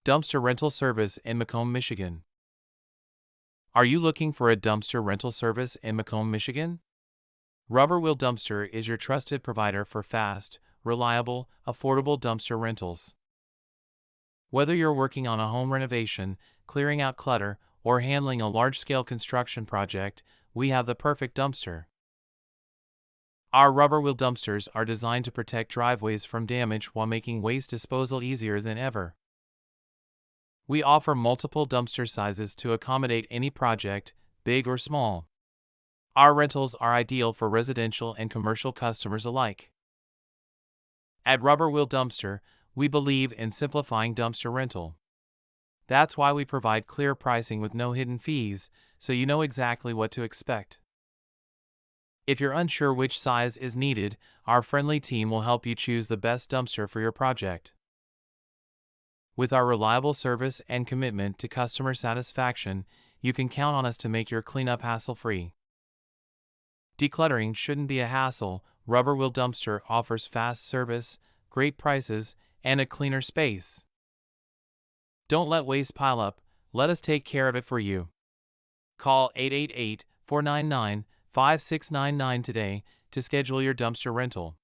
Dumpster rental service in Macomb, Michigan. Are you looking for a dumpster rental service in Macomb, Michigan? Rubber Wheel Dumpster is your trusted provider for fast, reliable, affordable dumpster rentals. Whether you're working on a home renovation, clearing out clutter, or handling a large-scale construction project, we have the perfect dumpster. Our rubber wheel dumpsters are designed to protect driveways from damage while making waste disposal easier than ever. We offer multiple dumpster sizes to accommodate any project, big or small. Our rentals are ideal for residential and commercial customers alike. At Rubber Wheel Dumpster, we believe in simplifying dumpster rental. That's why we provide clear pricing with no hidden fees, so you know exactly what to expect. If you're unsure which size is needed, our friendly team will help you choose the best dumpster for your project. With our reliable service and commitment to customer satisfaction, you can count on us to make your cleanup hassle-free. Decluttering shouldn't be a hassle. Rubber Wheel Dumpster offers fast service, great prices, and a cleaner space. Don't let waste pile up. Let us take care of it for you. Call 888-499-5699 today to schedule your dumpster rental.